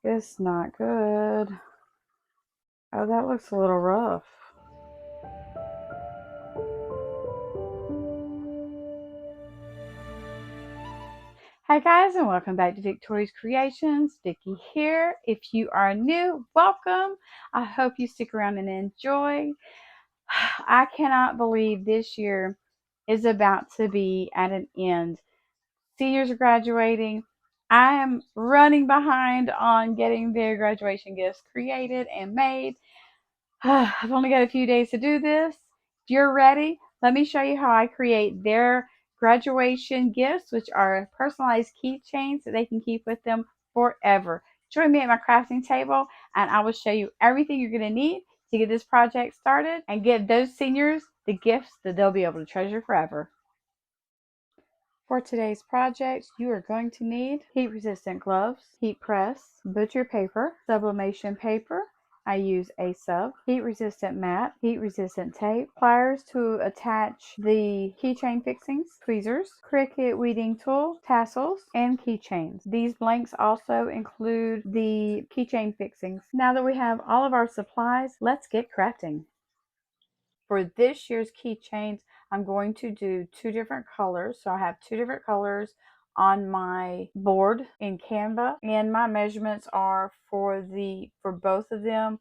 It's not good. Oh, that looks a little rough. Hi guys, and welcome back to Victori's Creations. Vicky here. If you are new, welcome. I hope you stick around and enjoy. I cannot believe this year is about to be at an end. Seniors are graduating. I am running behind on getting their graduation gifts created and made. I've only got a few days to do this. If you're ready, let me show you how I create their graduation gifts, which are personalized keychains that they can keep with them forever. Join me at my crafting table, and I will show you everything you're going to need to get this project started and give those seniors the gifts that they'll be able to treasure forever. For today's project, you are going to need heat-resistant gloves, heat press, butcher paper, sublimation paper. I use a sub, heat-resistant mat, heat-resistant tape, pliers to attach the keychain fixings, tweezers, Cricut weeding tool, tassels, and keychains. These blanks also include the keychain fixings. Now that we have all of our supplies, let's get crafting. For this year's keychains, I'm going to do two different colors. So I have two different colors on my board in Canva, and my measurements are for both of them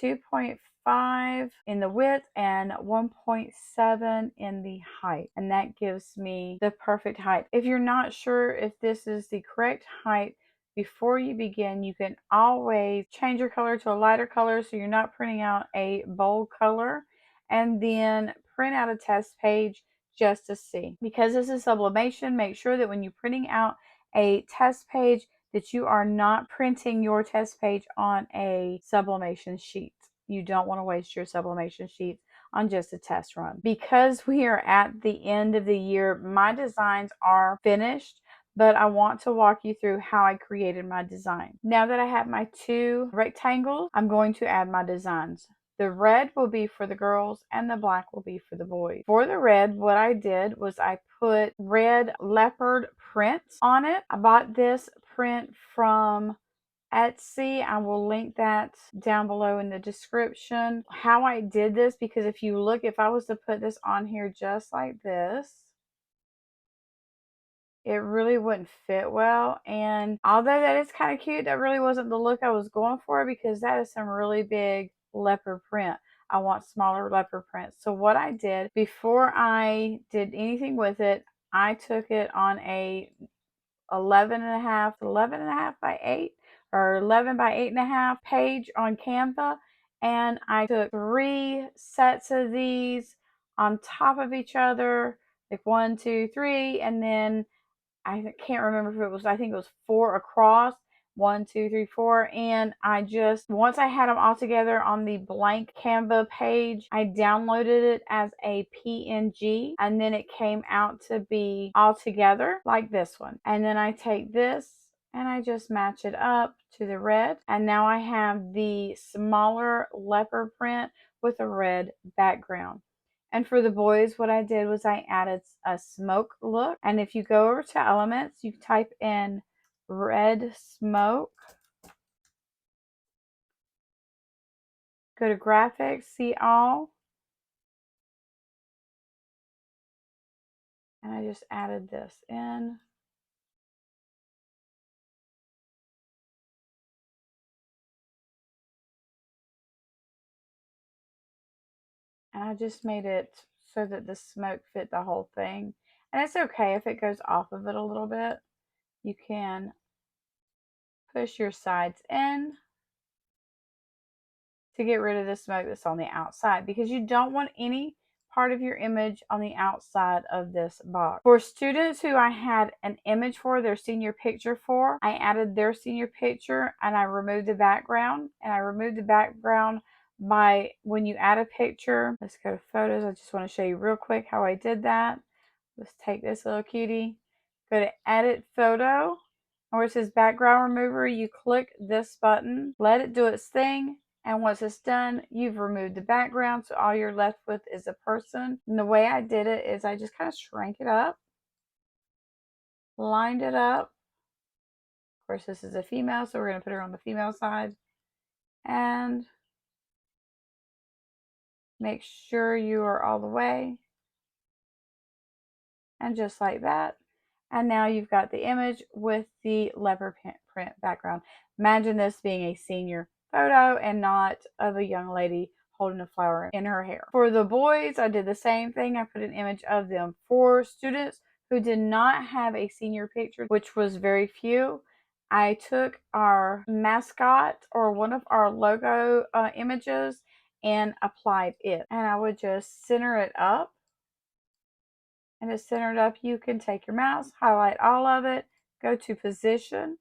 2.5 in the width and 1.7 in the height, and that gives me the perfect height. If you're not sure if this is the correct height before you begin, you can always change your color to a lighter color so you're not printing out a bold color, and then print out a test page just to see. Because this is sublimation, make sure that when you're printing out a test page that you are not printing your test page on a sublimation sheet. You don't want to waste your sublimation sheets on just a test run. Because we are at the end of the year, my designs are finished, but I want to walk you through how I created my design. Now that I have my two rectangles, I'm going to add my designs. The red will be for the girls and the black will be for the boys. For the red, what I did was I put red leopard print on it. I bought this print from Etsy. I will link that down below in the description. How I did this, because if you look, if I was to put this on here just like this, it really wouldn't fit well. And although that is kind of cute, that really wasn't the look I was going for, because that is some really big leopard print. I want smaller leopard prints. So what I did before I did anything with it, I took it on a 11 and a half by 8 or 11 by 8.5 page on Canva, and I took 3 sets of these on top of each other, like 1, 2, 3, and then I can't remember if it was, I think it was 4 across. 1, 2, 3, 4. And I just, once I had them all together on the blank Canva page, I downloaded it as a PNG, and then it came out to be all together like this one. And then I take this and I just match it up to the red. And now I have the smaller leopard print with a red background. And for the boys, what I did was I added a smoke look. And if you go over to elements, you type in red smoke, go to graphics, see all, and I just added this in. And I just made it so that the smoke fit the whole thing. And it's okay if it goes off of it a little bit. You can push your sides in to get rid of the smoke that's on the outside, because you don't want any part of your image on the outside of this box. For students who I had an image for, their senior picture for, I added their senior picture and I removed the background. And I removed the background by, when you add a picture, let's go to photos. I just want to show you real quick how I did that. Let's take this little cutie, go to edit photo, where it says background remover, you click this button, let it do its thing, and once it's done, you've removed the background, so all you're left with is a person. And the way I did it is I just kind of shrank it up, lined it up, course, this is a female, so we're going to put her on the female side. And make sure you are all the way. And just like that. And now you've got the image with the leopard print background. Imagine this being a senior photo and not of a young lady holding a flower in her hair. For the boys, I did the same thing. I put an image of them. For students who did not have a senior picture, which was very few, I took our mascot or one of our logo images and applied it. And I would just center it up. And it's centered up. You can take your mouse, highlight all of it, go to position,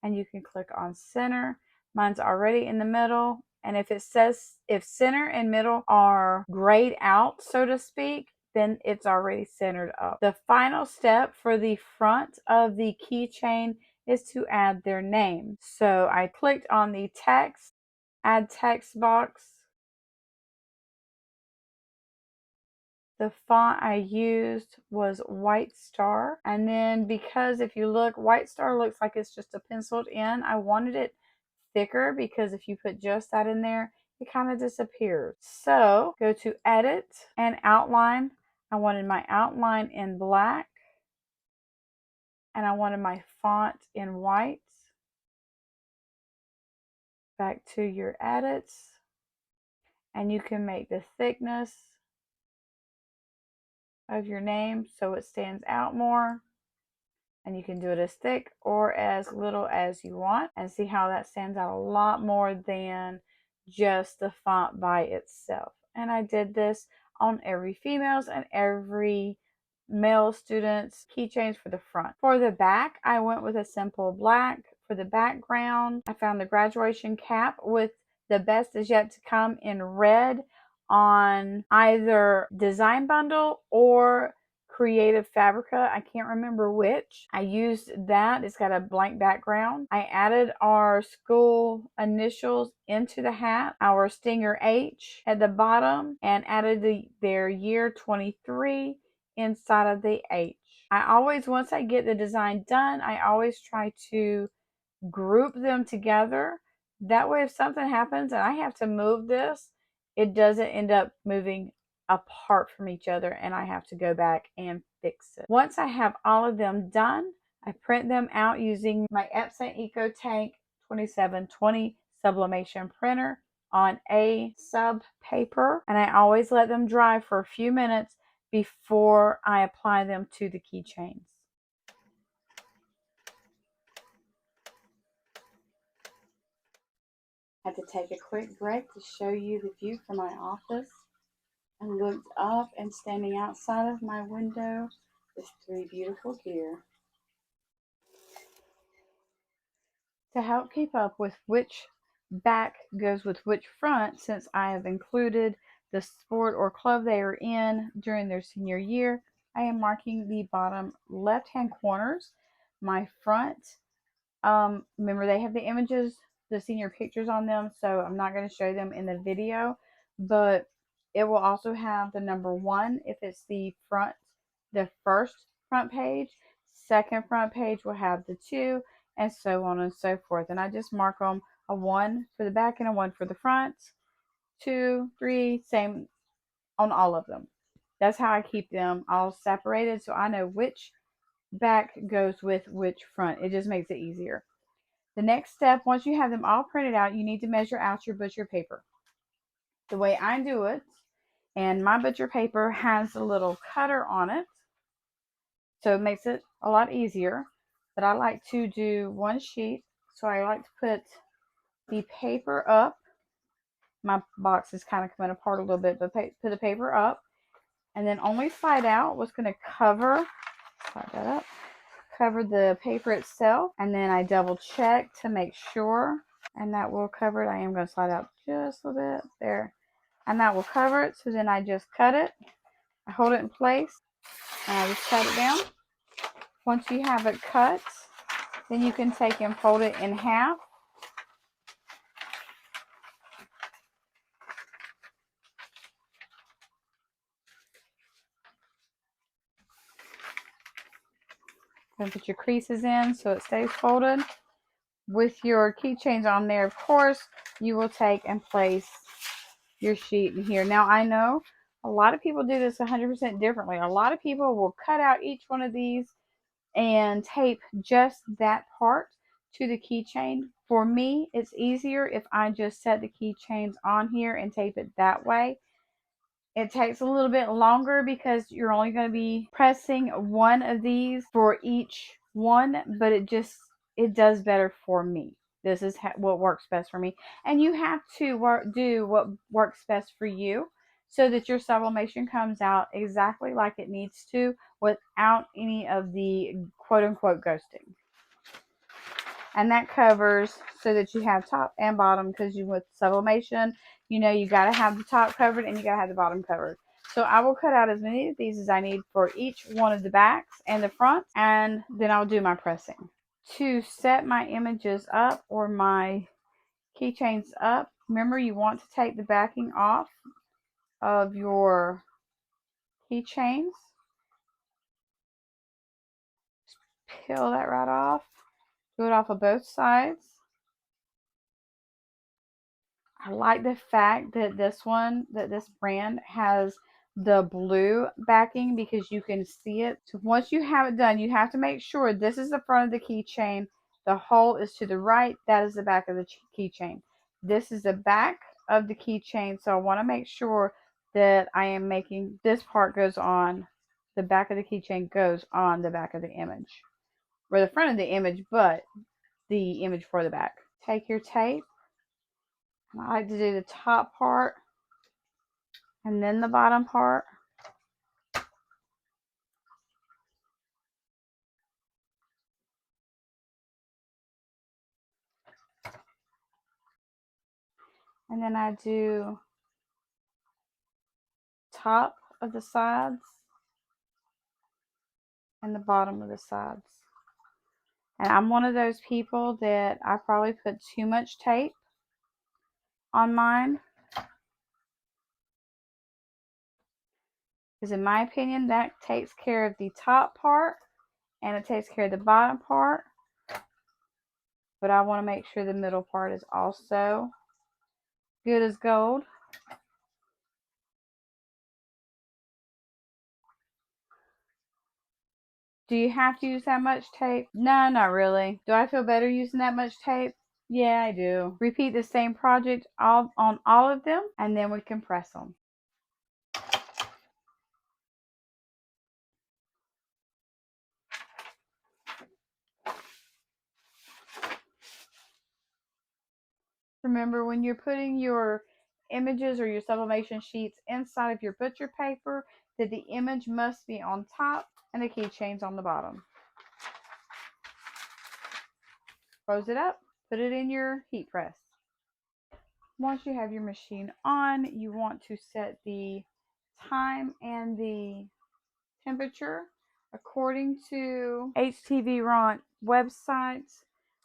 and you can click on center. Mine's already in the middle. And if it says, if center and middle are grayed out, so to speak, then it's already centered up. The final step for the front of the keychain is to add their name. So I clicked on the text, add text box. The font I used was White Star. And then because if you look, White Star looks like it's just a penciled in. I wanted it thicker because if you put just that in there, it kind of disappears. So go to Edit and Outline. I wanted my outline in black. And I wanted my font in white. Back to your edits. And you can make the thickness of your name so it stands out more. And you can do it as thick or as little as you want. And see how that stands out a lot more than just the font by itself. And I did this on every female's and every male student's keychains for the front. For the back, I went with a simple black. For the background, I found the graduation cap with the best is yet to come in red on either Design Bundle or Creative Fabrica. I can't remember which. I used that. It's got a blank background. I added our school initials into the hat, our Stinger H at the bottom, and added their year 23 inside of the H. I always, once I get the design done, I always try to group them together. That way if something happens and I have to move this, it doesn't end up moving apart from each other and I have to go back and fix it. Once I have all of them done, I print them out using my Epson EcoTank 2720 Sublimation printer on a sub paper, and I always let them dry for a few minutes before I apply them to the keychains. I had to take a quick break to show you the view from my office. I looked up and standing outside of my window is 3 beautiful deer. To help keep up with which back goes with which front, since I have included the sport or club they are in during their senior year, I am marking the bottom left-hand corners. My front, remember they have the images, the senior pictures on them, so I'm not going to show them in the video, but it will also have the number 1 if it's the front, the first front page. Second front page will have the 2, and so on and so forth. And I just mark them a 1 for the back and a 1 for the front. 2, 3, same on all of them. That's how I keep them all separated, so I know which back goes with which front. It just makes it easier. The next step, once you have them all printed out, you need to measure out your butcher paper. The way I do it, and my butcher paper has a little cutter on it, so it makes it a lot easier. But I like to do 1 sheet, so I like to put the paper up. My box is kind of coming apart a little bit, but put the paper up, and then only slide out what's going to cover, slide that up, cover the paper itself, and then I double check to make sure, and that will cover it. I am going to slide out just a little bit there, and that will cover it. So then I just cut it, I hold it in place, and I just cut it down. Once you have it cut, then you can take and fold it in half. And put your creases in so it stays folded. with your keychains on there, of course, you will take and place your sheet in here. Now, I know a lot of people do this 100% differently. A lot of people will cut out each one of these and tape just that part to the keychain. For me, it's easier if I just set the keychains on here and tape it that way. It takes a little bit longer because you're only going to be pressing one of these for each one, but it does better for me. This is what works best for me. And you have to do what works best for you so that your sublimation comes out exactly like it needs to without any of the quote unquote ghosting. And that covers so that you have top and bottom, because with sublimation, you know, you got to have the top covered and you got to have the bottom covered. So I will cut out as many of these as I need for each one of the backs and the fronts, and then I'll do my pressing. To set my images up or my keychains up, remember you want to take the backing off of your keychains. Peel that right off. Do it off of both sides. I like the fact that this brand has the blue backing because you can see it. So once you have it done, you have to make sure this is the front of the keychain. The hole is to the right. That is the back of the keychain. This is the back of the keychain. So I want to make sure that I am making this part goes on. The back of the keychain goes on the back of the image. Or the front of the image, but the image for the back. Take your tape. I like to do the top part and then the bottom part. And then I do top of the sides and the bottom of the sides. And I'm one of those people that I probably put too much tape on mine, because in my opinion that takes care of the top part and it takes care of the bottom part, but I want to make sure the middle part is also good as gold. Do you have to use that much tape? No, not really. Do I feel better using that much tape? Yeah, I do. Repeat the same project on all of them, and then we can press them. Remember, when you're putting your images or your sublimation sheets inside of your butcher paper, that the image must be on top and the keychains on the bottom. Close it up, put it in your heat press. Once you have your machine on, you want to set the time and the temperature. According to HTV Ront websites,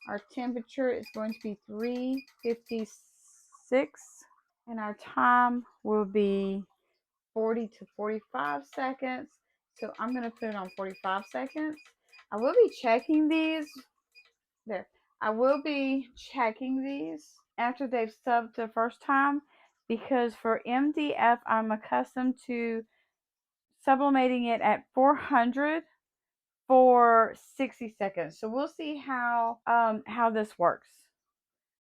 our temperature is going to be 356 and our time will be 40 to 45 seconds. So I'm going to put it on 45 seconds. I will be checking these. There. I will be checking these after they've subbed the first time, because for MDF, I'm accustomed to sublimating it at 400 for 60 seconds. So we'll see how this works.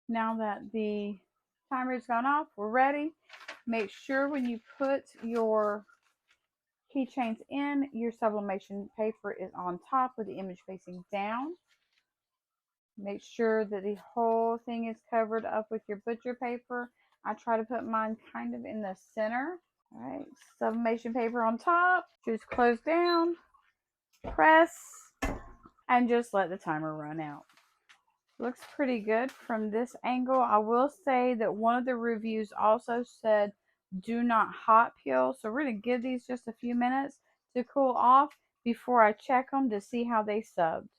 Now that the timer's gone off, we're ready. Make sure when you put your keychains in, your sublimation paper is on top with the image facing down. Make sure that the whole thing is covered up with your butcher paper. I try to put mine kind of in the center. All right, sublimation paper on top. Just close down, press, and just let the timer run out. Looks pretty good from this angle. I will say that one of the reviews also said do not hot peel. So we're going to give these just a few minutes to cool off before I check them to see how they subbed.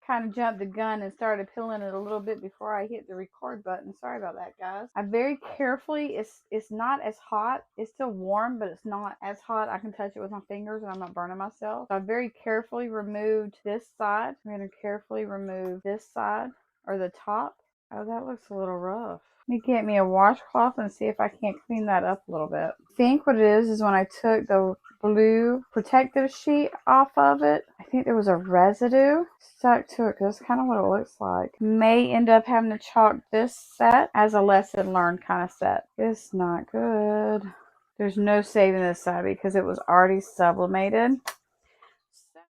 Kind of jumped the gun and started peeling it a little bit before I hit the record button. Sorry about that, guys. I very carefully, it's not as hot. It's still warm, but it's not as hot. I can touch it with my fingers and I'm not burning myself. So I very carefully removed this side. I'm going to carefully remove this side. or the top. Oh, that looks a little rough. Let me get me a washcloth and see if I can't clean that up a little bit. I think what it is when I took the blue protective sheet off of it, I think there was a residue stuck to it because that's kind of what it looks like. May end up having to chalk this set as a lesson learned kind of set. It's not good. There's no saving this side because it was already sublimated.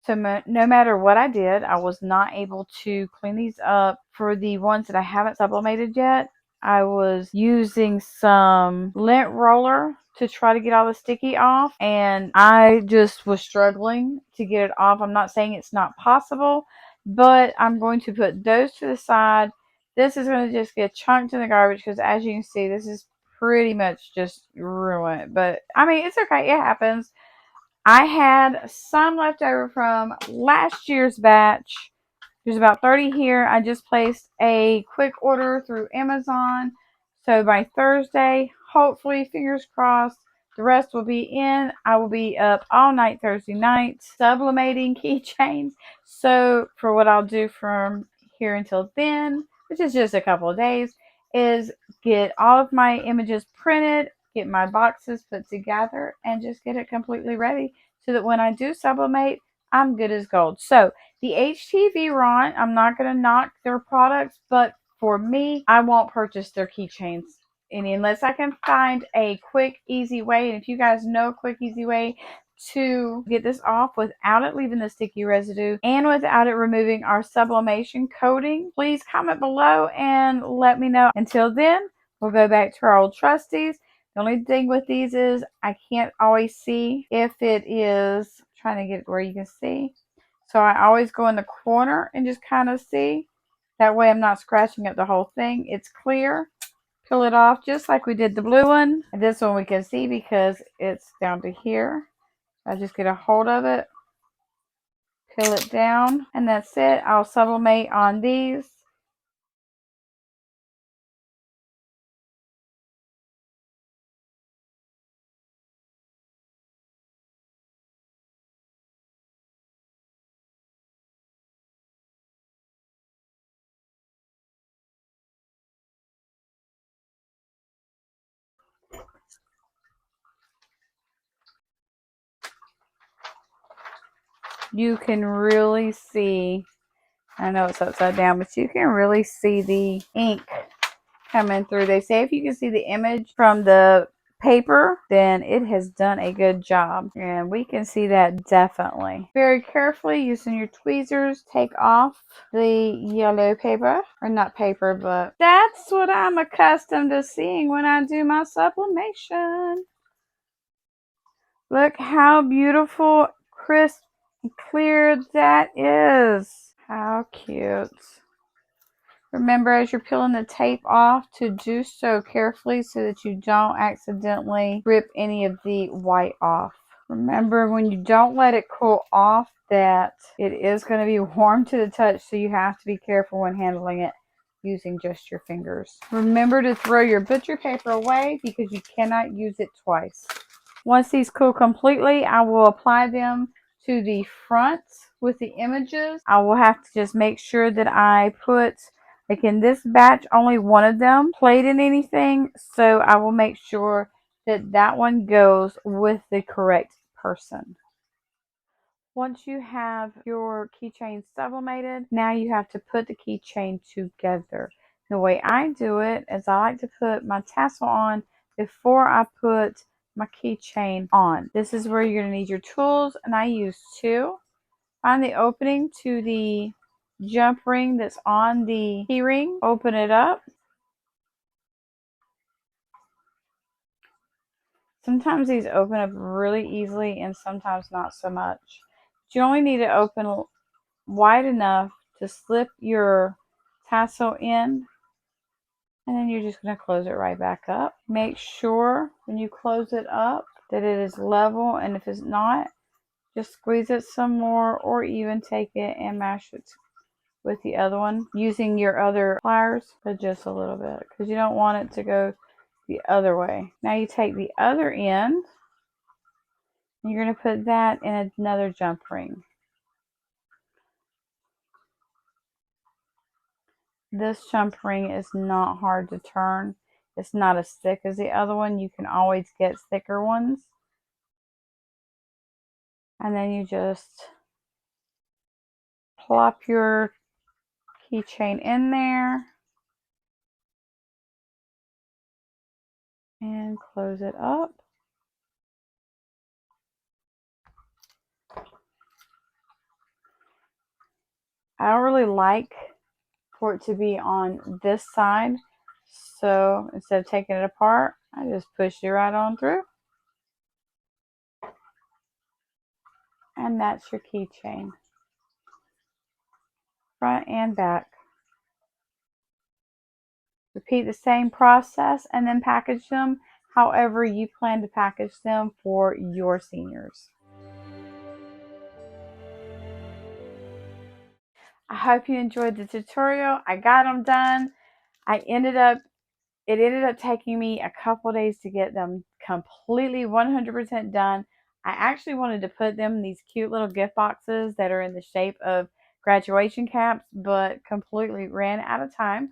So no matter what I did, I was not able to clean these up. For the ones that I haven't sublimated yet, I was using some lint roller to try to get all the sticky off, and I just was struggling to get it off. I'm not saying it's not possible, but I'm going to put those to the side. This is going to just get chunked in the garbage because, as you can see, this is pretty much just ruined. But I mean, it's okay. It happens. I had some left over from last year's batch. There's about 30 here. I just placed a quick order through Amazon. So by Thursday, hopefully, fingers crossed, the rest will be in. I will be up all night Thursday night sublimating keychains. So for what I'll do from here until then, which is just a couple of days, is get all of my images printed, get my boxes put together, and just get it completely ready so that when I do sublimate, I'm good as gold. So the HTV Ron, I'm not going to knock their products, but for me, I won't purchase their keychains unless I can find a quick, easy way. And if you guys know a quick, easy way to get this off without it leaving the sticky residue and without it removing our sublimation coating, please comment below and let me know. Until then, we'll go back to our old trusties. The only thing with these is I can't always see if it is, trying to get it where you can see. So I always go in the corner and just kind of see. That way I'm not scratching up the whole thing. It's clear. Peel it off just like we did the blue one. And this one we can see because it's down to here. I just get a hold of it, peel it down, and that's it. I'll sublimate on these. You can really see, I know it's upside down, but you can really see the ink coming through. They say if you can see the image from the paper, then it has done a good job, and we can see that definitely. Very carefully using your tweezers, take off the yellow paper, or not paper, but that's what I'm accustomed to seeing when I do my sublimation. Look how beautiful, crisp, and clear that is. How cute. Remember, as you're peeling the tape off, to do so carefully so that you don't accidentally rip any of the white off. Remember, when you don't let it cool off, that it is going to be warm to the touch, so you have to be careful when handling it using just your fingers. Remember to throw your butcher paper away because you cannot use it twice. Once these cool completely, I will apply them to the front with the images. I will have to just make sure that I put, like in this batch, only one of them played in anything. So I will make sure that that one goes with the correct person. Once you have your keychain sublimated, now you have to put the keychain together. The way I do it is I like to put my tassel on before I put my keychain on. This is where you're going to need your tools, and I use two. Find the opening to the jump ring that's on the key ring. Open it up. Sometimes these open up really easily and sometimes not so much. But you only need to open wide enough to slip your tassel in, and then you're just going to close it right back up. Make sure when you close it up that it is level, and if it's not, just squeeze it some more, or even take it and mash it with the other one using your other pliers, but just a little bit because you don't want it to go the other way. Now you take the other end and you're going to put that in another jump ring. This jump ring is not hard to turn. It's not as thick as the other one. You can always get thicker ones. And then you just plop your keychain in there and close it up. I don't really like for it to be on this side, so instead of taking it apart, I just push it right on through. And that's your keychain, front and back. Repeat the same process and then package them however you plan to package them for your seniors. I hope you enjoyed the tutorial. I got them done. It ended up taking me a couple days to get them completely 100% done. I actually wanted to put them in these cute little gift boxes that are in the shape of graduation caps, but completely ran out of time.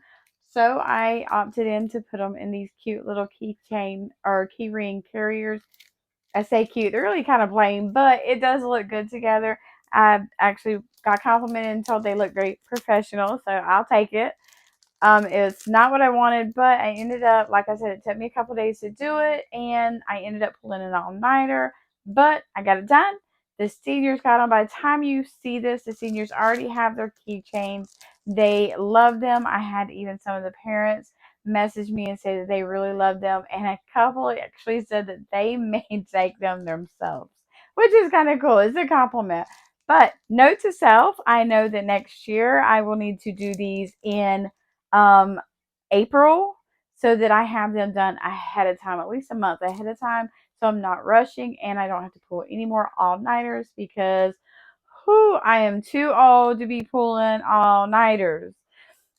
So I opted in to put them in these cute little keychain or key ring carriers. I say cute, they're really kind of plain, but it does look good together. I actually got complimented and told they look great professional, so I'll take it. It's not what I wanted, but I ended up, like I said, it took me a couple days to do it, and I ended up pulling an all-nighter, but I got it done. The seniors got them. By the time you see this, the seniors already have their keychains. They love them. I had even some of the parents message me and say that they really love them, and a couple actually said that they may take them themselves, which is kind of cool. It's a compliment. But note to self, I know that next year I will need to do these in um, April so that I have them done ahead of time, at least a month ahead of time. So I'm not rushing and I don't have to pull any more all-nighters because I am too old to be pulling all-nighters.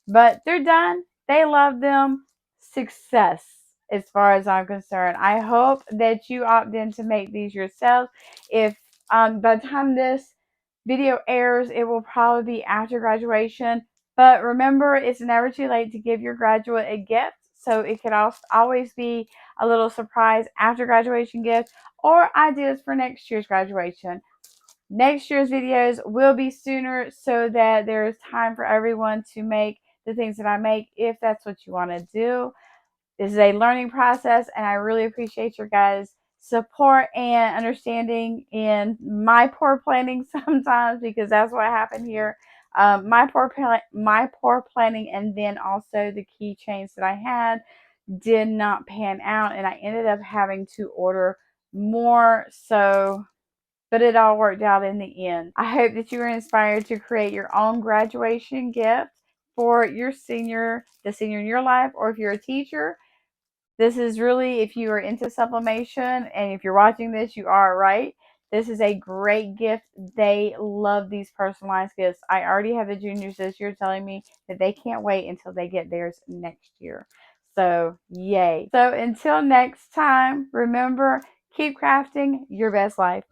But they're done. They love them. Success as far as I'm concerned. I hope that you opt in to make these yourselves. If by the time this video airs, it will probably be after graduation. But remember, it's never too late to give your graduate a gift. So it could also always be a little surprise after graduation gift or ideas for next year's graduation. Next year's videos will be sooner so that there's time for everyone to make the things that I make if that's what you want to do. This is a learning process and I really appreciate your guys' support and understanding in my poor planning sometimes because that's what happened here. My poor planning and then also the keychains that I had did not pan out and I ended up having to order more. But it all worked out in the end. I hope that you were inspired to create your own graduation gift for your senior, the senior in your life, or if you're a teacher. This is really, if you are into sublimation and if you're watching this, you are right. This is a great gift. They love these personalized gifts. I already have the juniors this year telling me that they can't wait until they get theirs next year. So, yay. So, until next time, remember, keep crafting your best life.